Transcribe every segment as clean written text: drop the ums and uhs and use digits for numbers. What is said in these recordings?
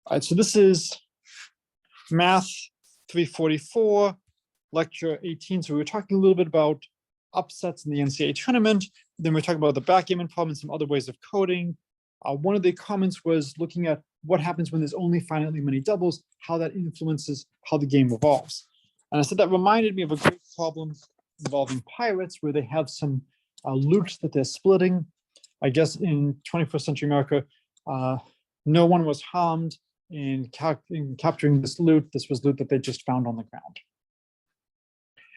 All right, so this is Math 344, lecture 18. So we were talking a little bit about upsets in the NCAA tournament. Then we're talking about the backgammon problem and some other ways of coding. One of the comments was looking at what happens when there's only finitely many doubles, how that influences how the game evolves. And I said that reminded me of a great problem involving pirates where they have some loot that they're splitting. I guess in 21st century America, no one was harmed in capturing this loot. This was loot that they just found on the ground.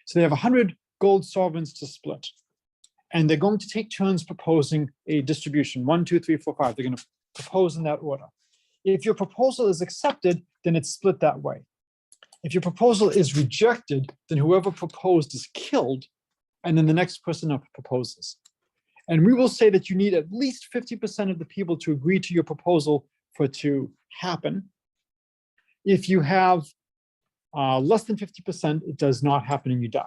So they have 100 gold sovereigns to split. And they're going to take turns proposing a distribution, 1, 2, 3, 4, 5. They're going to propose in that order. If your proposal is accepted, then it's split that way. If your proposal is rejected, then whoever proposed is killed, and then the next person up proposes. And we will say that you need at least 50% of the people to agree to your proposal for it to happen. If you have less than 50%, it does not happen and you die.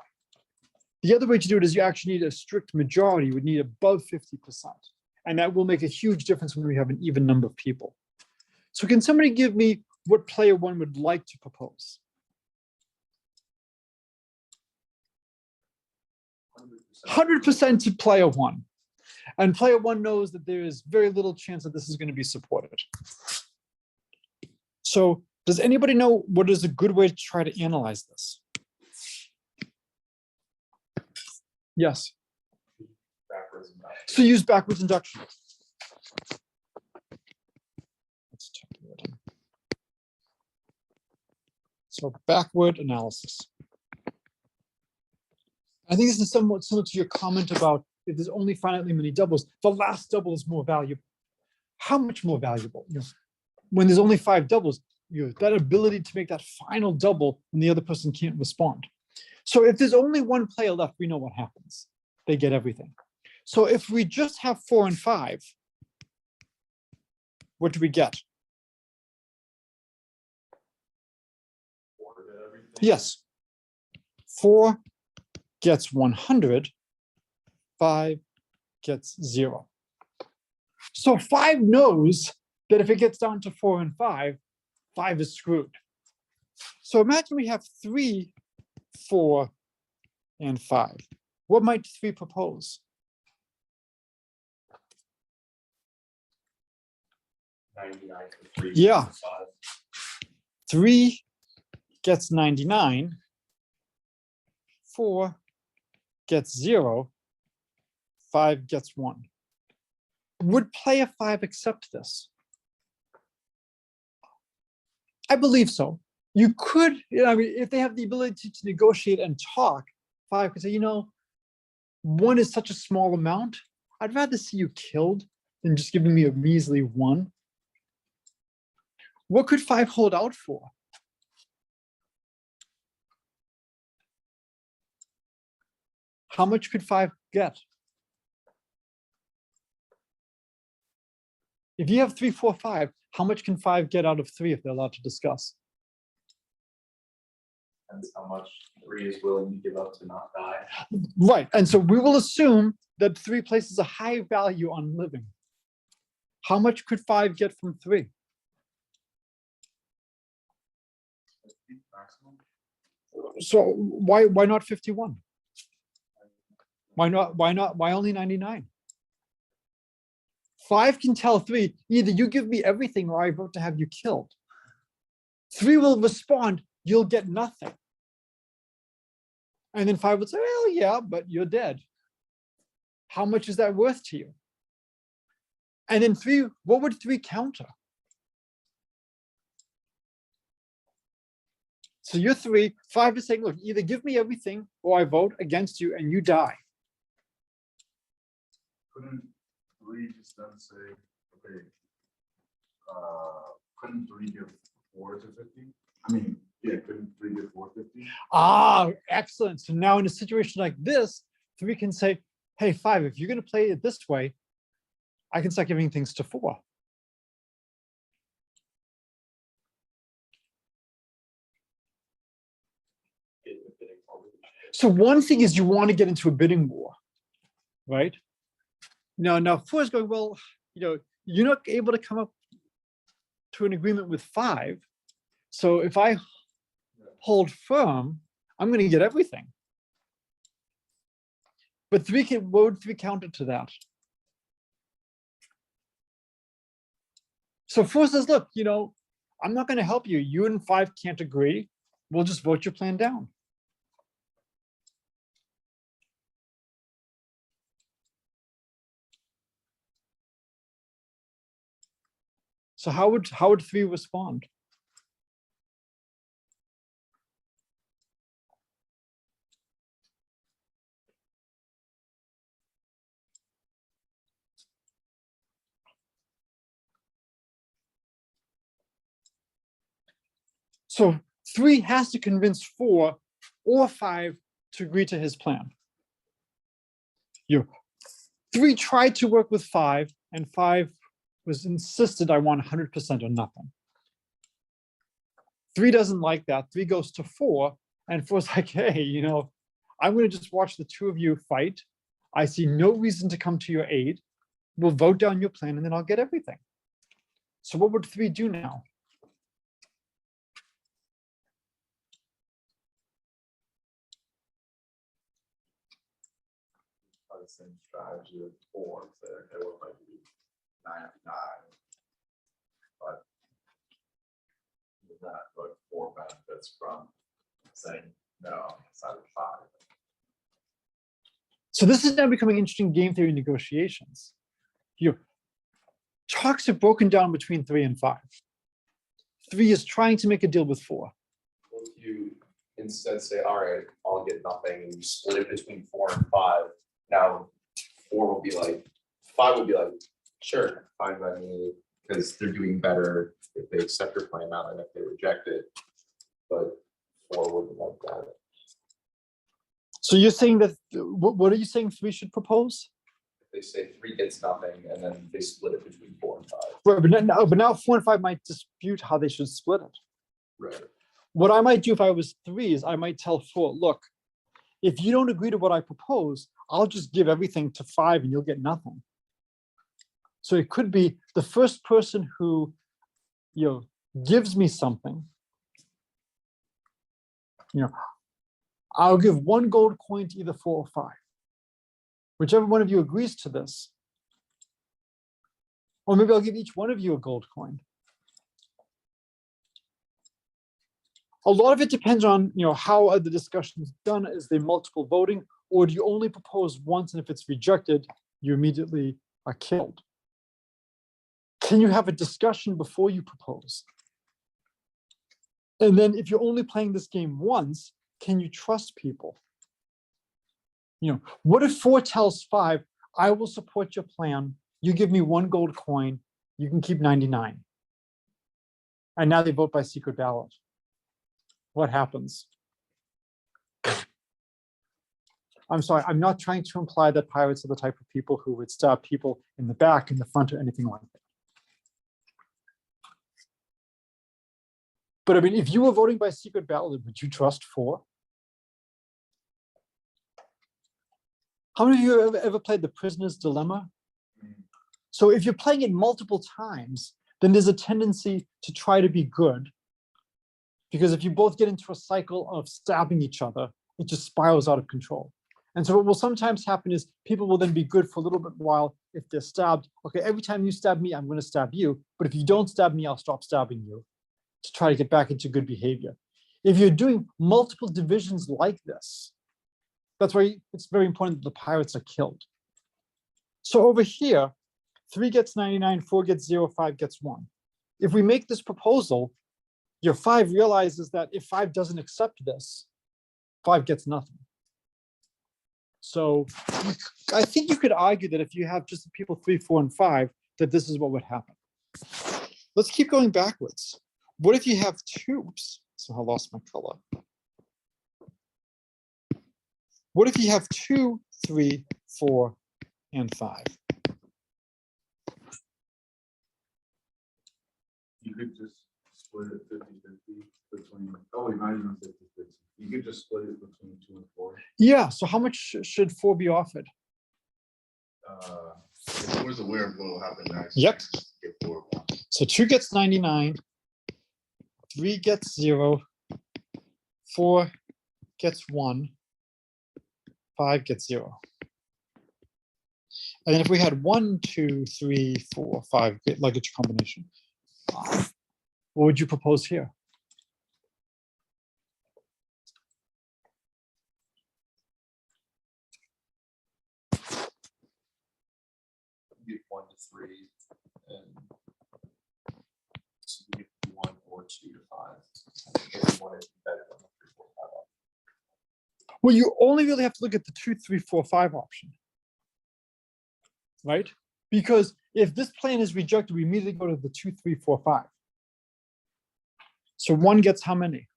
The other way to do it is you actually need a strict majority. You would need above 50%. And that will make a huge difference when we have an even number of people. So can somebody give me what player one would like to propose? 100% to player one. And player one knows that there is very little chance that this is going to be supported. So does anybody know what is a good way to try to analyze this? Yes. So use backwards induction. Let's type that in. So backward analysis. I think this is somewhat similar to your comment about if there's only finitely many doubles, the last double is more valuable. How much more valuable? When there's only 5 doubles, that ability to make that final double and the other person can't respond. So if there's only one player left, we know what happens. They get everything. So if we just have 4 and 5, what do we get? Yes. 4 gets 100, 5 gets 0. So 5 knows that if it gets down to 4 and 5, 5 is screwed. So imagine we have 3, 4, and 5. What might 3 propose? 99 for 3. Yeah. 3 gets 99. 4 gets 0. 5 gets 1. Would player 5 accept this? I believe so. You could, I mean, if they have the ability to negotiate and talk, 5 could say, 1 is such a small amount. I'd rather see you killed than just giving me a measly 1. What could 5 hold out for? How much could 5 get? If you have 3, 4, 5, how much can 5 get out of 3 if they're allowed to discuss? Depends how much 3 is willing to give up to not die. Right, and so we will assume that 3 places a high value on living. How much could 5 get from 3? So why not 51? Why only 99? 5 can tell 3, either you give me everything or I vote to have you killed. 3 will respond, you'll get nothing. And then 5 would say, well, yeah, but you're dead. How much is that worth to you? And then 3, what would 3 counter? So you're 3, 5 is saying, look, either give me everything or I vote against you and you die. Couldn't 3 just then say, okay, couldn't 3 give 4 to 50? I mean, yeah, couldn't 3 give 4 to 50? Ah, excellent. So now in a situation like this, 3 can say, hey, 5, if you're going to play it this way, I can start giving things to 4. So one thing is you want to get into a bidding war, right? Now 4 is going, well, you're not able to come up to an agreement with 5. So if I hold firm, I'm going to get everything. But 3 can, what would 3 counter to that? So 4 says, look, you know, I'm not going to help you. You and 5 can't agree. We'll just vote your plan down. So how would 3 respond? So 3 has to convince 4 or 5 to agree to his plan. 3 tried to work with 5, and 5 was insisted, I want 100% or nothing. 3 doesn't like that. 3 goes to 4, and 4's like, hey, you know, I'm going to just watch the 2 of you fight. I see no reason to come to your aid. We'll vote down your plan, and then I'll get everything. So what would 3 do now? The same strategy of 4, so it would like be 9, but that, but 4 benefits from saying no inside of 5. So this is now becoming interesting game theory negotiations. Talks are broken down between 3 and 5. 3 is trying to make a deal with 4. Well, if you instead say, all right, I'll get nothing, and you split it between 4 and 5, now 4 will be like, 5 will be like, sure, fine by me, because they're doing better if they accept your plan now than if they reject it. But 4 wouldn't like that. So you're saying that, what are you saying 3 should propose? If they say 3 gets nothing, and then they split it between 4 and 5. Right, but now 4 and 5 might dispute how they should split it. Right. What I might do if I was 3 is I might tell 4, look, if you don't agree to what I propose, I'll just give everything to 5 and you'll get nothing. So it could be the first person who, you know, gives me something, you know, I'll give 1 gold coin to either 4 or 5. Whichever one of you agrees to this. Or maybe I'll give each one of you a gold coin. A lot of it depends on, you know, how are the discussions done. Is there multiple voting, or do you only propose once, and if it's rejected, you immediately are killed? Can you have a discussion before you propose? And then if you're only playing this game once, can you trust people? You know, what if 4 tells 5, I will support your plan. You give me 1 gold coin, you can keep 99. And now they vote by secret ballot. What happens? I'm sorry, I'm not trying to imply that pirates are the type of people who would stab people in the back, in the front, or anything like that. But I mean, if you were voting by secret ballot, would you trust 4? How many of you have ever played the Prisoner's Dilemma? So if you're playing it multiple times, then there's a tendency to try to be good. Because if you both get into a cycle of stabbing each other, it just spirals out of control. And so what will sometimes happen is people will then be good for a little bit while if they're stabbed. Okay, every time you stab me, I'm going to stab you. But if you don't stab me, I'll stop stabbing you, to try to get back into good behavior. If you're doing multiple divisions like this, that's why it's very important that the pirates are killed. So over here, 3 gets 99, 4 gets 0, 5 gets 1. If we make this proposal, your 5 realizes that if 5 doesn't accept this, 5 gets nothing. So I think you could argue that if you have just the people 3, 4, and 5, that this is what would happen. Let's keep going backwards. What if you have 2? Oops, so I lost my color. What if you have 2, 3, 4, and 5? You could just split it 50-50 between, oh, not even 50-50. You could just split it between 2 and 4. Yeah, so how much should 4 be offered? If 4 is aware of what will happen next. Yep. Get 4 1. So 2 gets 99, 3 gets 0, 4 gets 1, 5 gets 0. And then if we had 1, 2, 3, 4, 5, like it's a combination, what would you propose here? Get 1 to 3, and so you get 1 or 2 to 5. I think everyone is better than the 3, 4, 5 option. Well, you only really have to look at the 2, 3, 4, 5 option, right? Because if this plan is rejected, we immediately go to the 2, 3, 4, 5. So 1 gets how many?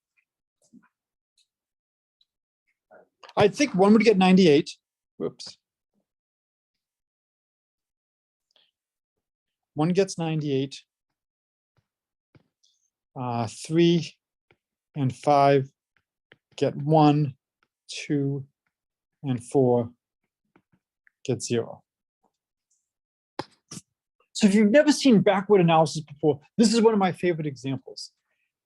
I think 1 would get 98. Whoops. 1 gets 98. 3 and 5 get 1, 2, and 4 get 0. So if you've never seen backward analysis before, this is one of my favorite examples.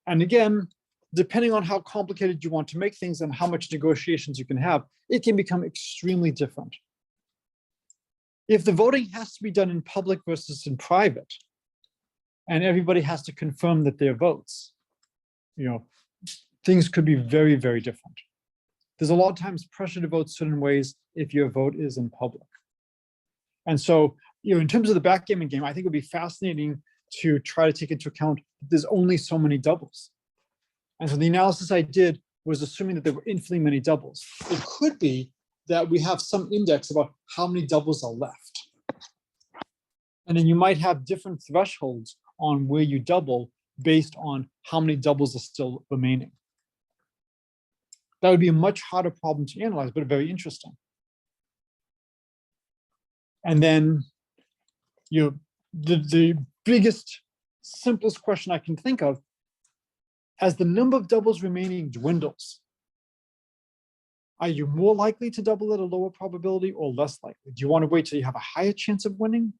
And again, depending on how complicated you want to make things and how much negotiations you can have, it can become extremely different. If the voting has to be done in public versus in private, and everybody has to confirm that their votes, things could be very, very different. There's a lot of times pressure to vote certain ways if your vote is in public. And so, in terms of the backgammon game, I think it would be fascinating to try to take into account that there's only so many doubles. And so the analysis I did was assuming that there were infinitely many doubles. It could be that we have some index about how many doubles are left. And then you might have different thresholds on where you double based on how many doubles are still remaining. That would be a much harder problem to analyze, but very interesting. And then, the biggest, simplest question I can think of, as the number of doubles remaining dwindles, are you more likely to double at a lower probability or less likely? Do you want to wait till you have a higher chance of winning?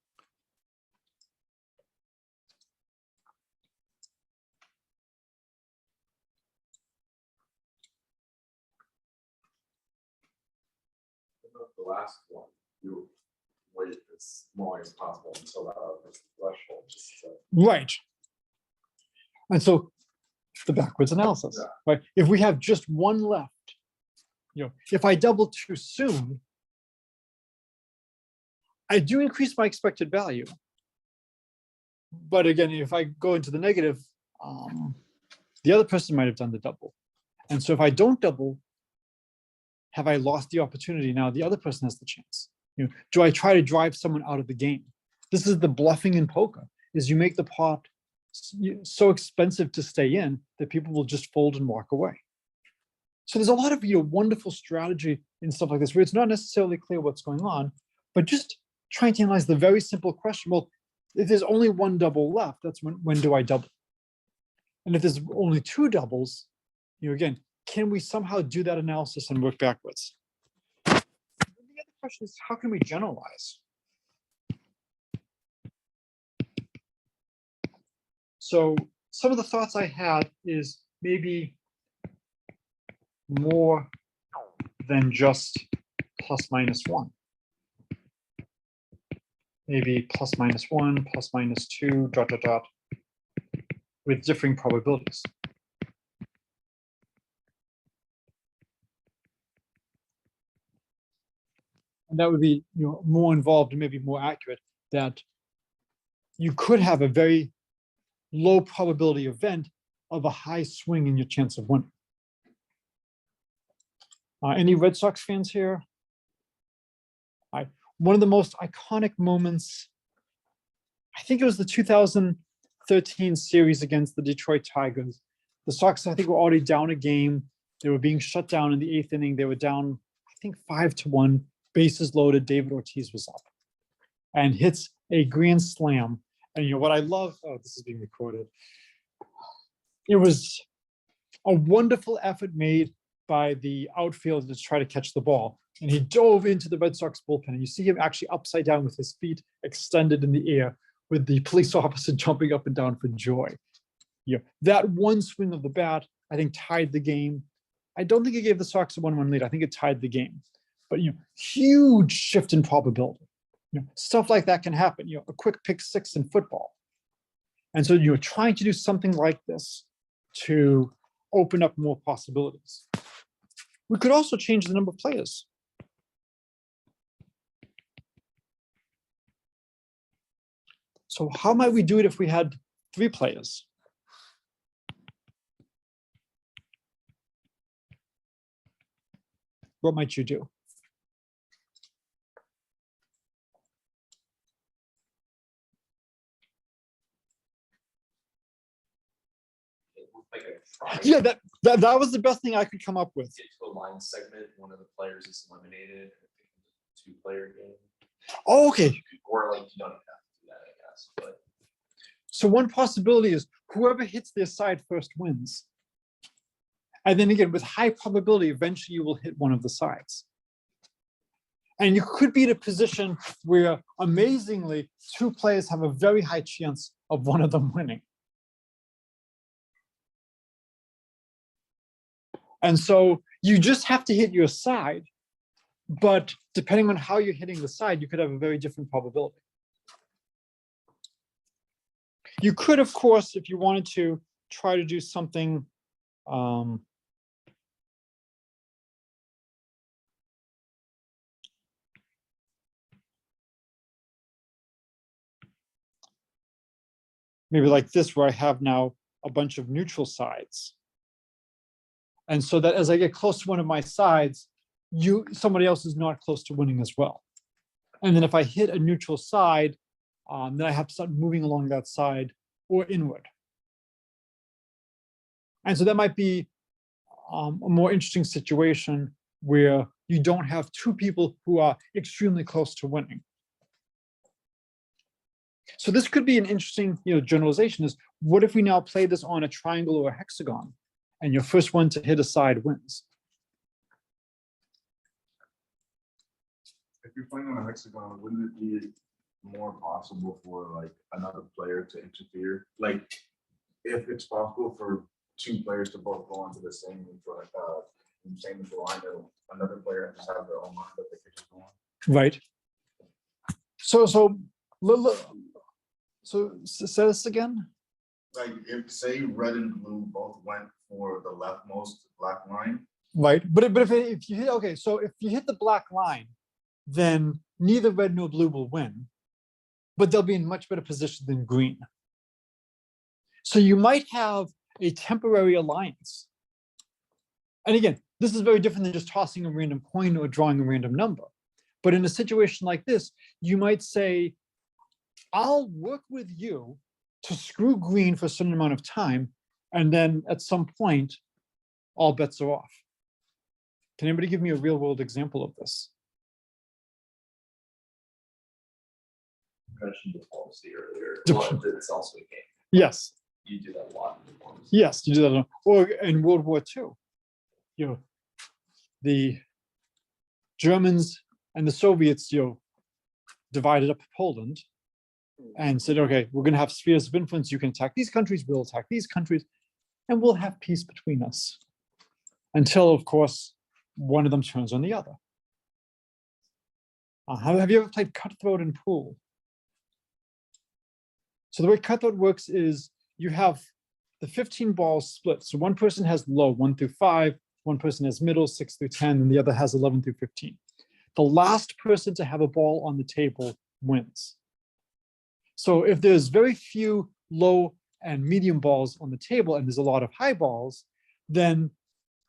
The last one, you wait as long as possible until that threshold. Right. And so the backwards analysis, right? If we have just one left, if I double too soon, I do increase my expected value. But again, if I go into the negative, the other person might have done the double. And so if I don't double, have I lost the opportunity? Now the other person has the chance. Do I try to drive someone out of the game? This is the bluffing in poker, is you make the pot so expensive to stay in that people will just fold and walk away. So there's a lot of wonderful strategy in stuff like this where it's not necessarily clear what's going on, but just trying to analyze the very simple question. Well, if there's only one double left, that's when do I double? And if there's only two doubles, again, can we somehow do that analysis and work backwards? The other question is, how can we generalize? So some of the thoughts I had is maybe more than just plus minus 1. Maybe plus minus 1, plus minus 2, ... with differing probabilities. And that would be more involved and maybe more accurate, that you could have a very low probability event of a high swing in your chance of winning. Any Red Sox fans here? One of the most iconic moments, I think it was the 2013 series against the Detroit Tigers. The Sox, I think, were already down a game. They were being shut down in the 8th inning. They were down, I think, 5-1. Bases loaded. David Ortiz was up and hits a grand slam. And what I love, this is being recorded. It was a wonderful effort made by the outfielder to try to catch the ball. And he dove into the Red Sox bullpen. And you see him actually upside down with his feet extended in the air, with the police officer jumping up and down for joy. That one swing of the bat, I think, tied the game. I don't think it gave the Sox a 1-1 lead. I think it tied the game. But huge shift in probability. Stuff like that can happen. A quick pick six in football. And so you're trying to do something like this to open up more possibilities. We could also change the number of players. So how might we do it if we had 3 players? What might you do? Like a triangle. Yeah, that was the best thing I could come up with. Get to a line segment, one of the players is eliminated. 2-player game. Oh, okay. Or like you don't have to do that, I guess. But So one possibility is whoever hits their side first wins. And then again, with high probability, eventually you will hit one of the sides. And you could be in a position where, amazingly, 2 players have a very high chance of one of them winning. And so you just have to hit your side, but depending on how you're hitting the side, you could have a very different probability. You could, of course, if you wanted to, try to do something maybe like this, where I have now a bunch of neutral sides. And so that as I get close to one of my sides, somebody else is not close to winning as well. And then if I hit a neutral side, then I have to start moving along that side or inward. And so that might be a more interesting situation where you don't have 2 people who are extremely close to winning. So this could be an interesting generalization is, what if we now play this on a triangle or a hexagon, and your first one to hit a side wins? If you're playing on a hexagon, wouldn't it be more possible for like another player to interfere? Like if it's possible for 2 players to both go onto the same line, another player just have their own line that they could just go on. Right. So say this again. Like if say red and blue both went for the leftmost black line. Right, but if you hit, okay, so if you hit the black line, then neither red nor blue will win, but they'll be in much better position than green. So you might have a temporary alliance. And again, this is very different than just tossing a random coin or drawing a random number. But in a situation like this, you might say, I'll work with you to screw green for a certain amount of time, and then at some point, all bets are off. Can anybody give me a real world example of this? I mentioned diplomacy earlier. Diplomacy. Well, it's also a game. Yes. You do that a lot in diplomacy. Yes, you do that. Or in World War II, the Germans and the Soviets, divided up Poland and said, okay, we're going to have spheres of influence. You can attack these countries, we'll attack these countries, and we'll have peace between us. Until, of course, one of them turns on the other. Have you ever played cutthroat in pool? So the way cutthroat works is you have the 15 balls split. So one person has low, 1 through 5, one person has middle, 6 through 10, and the other has 11 through 15. The last person to have a ball on the table wins. So if there's very few low and medium balls on the table and there's a lot of high balls, then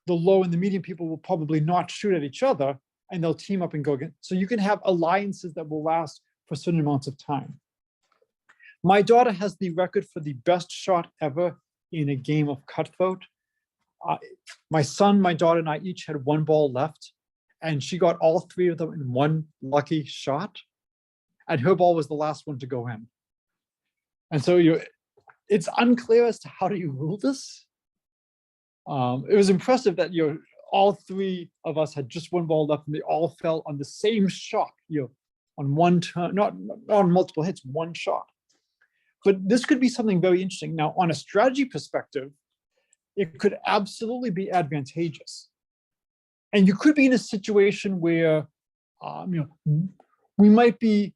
the low and the medium people will probably not shoot at each other, and they'll team up and go again. So you can have alliances that will last for certain amounts of time. My daughter has the record for the best shot ever in a game of cutthroat. My son, my daughter, and I each had 1 ball left, and she got all 3 of them in 1 lucky shot, and her ball was the last one to go in. And so it's unclear as to how do you rule this. It was impressive that all 3 of us had just 1 ball left, and they all fell on the same shot, on one turn, not on multiple hits, 1 shot. But this could be something very interesting. Now, on a strategy perspective, it could absolutely be advantageous. And you could be in a situation where, we might be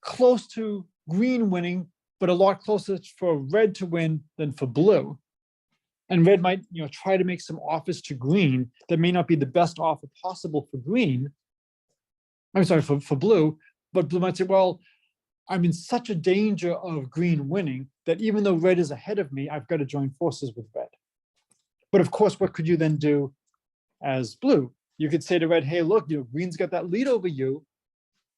close to green winning, but a lot closer for red to win than for blue. And red might, try to make some offers to green that may not be the best offer possible for green. I'm sorry, for blue, but blue might say, well, I'm in such a danger of green winning that even though red is ahead of me, I've got to join forces with red. But of course, what could you then do as blue? You could say to red, hey, look, green's got that lead over you.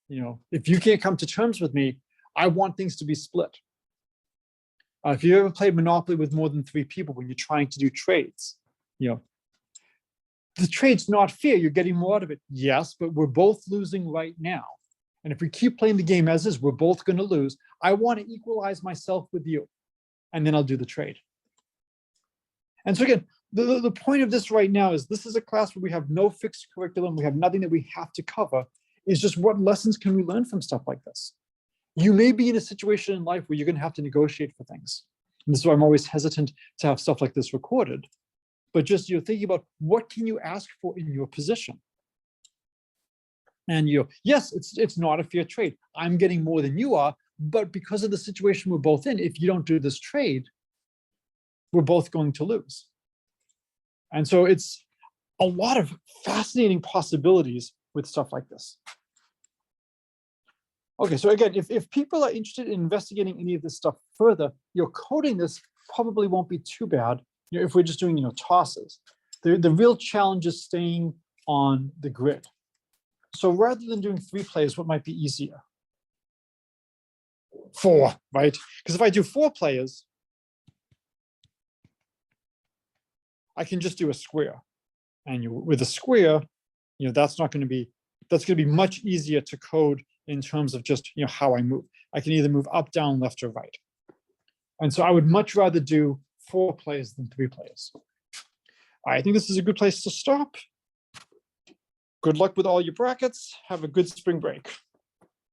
If you can't come to terms with me, I want things to be split. If you ever played Monopoly with more than 3 people when you're trying to do trades, the trade's not fair. You're getting more out of it. Yes, but we're both losing right now. And if we keep playing the game as is, we're both going to lose. I want to equalize myself with you, and then I'll do the trade. And so again, the point of this right now is this is a class where we have no fixed curriculum. We have nothing that we have to cover. It's just what lessons can we learn from stuff like this? You may be in a situation in life where you're going to have to negotiate for things. And this is why I'm always hesitant to have stuff like this recorded. But just thinking about what can you ask for in your position? And yes, it's not a fair trade. I'm getting more than you are, but because of the situation we're both in, if you don't do this trade, we're both going to lose. And so it's a lot of fascinating possibilities with stuff like this. Okay, so again, if people are interested in investigating any of this stuff further, coding this probably won't be too bad. If we're just doing tosses. The real challenge is staying on the grid. So rather than doing 3 players, what might be easier? 4, right? Because if I do 4 players, I can just do a square. And with a square, that's going to be much easier to code in terms of just how I move. I can either move up, down, left, or right. And so I would much rather do 4 players than 3 players. I think this is a good place to stop. Good luck with all your brackets. Have a good spring break.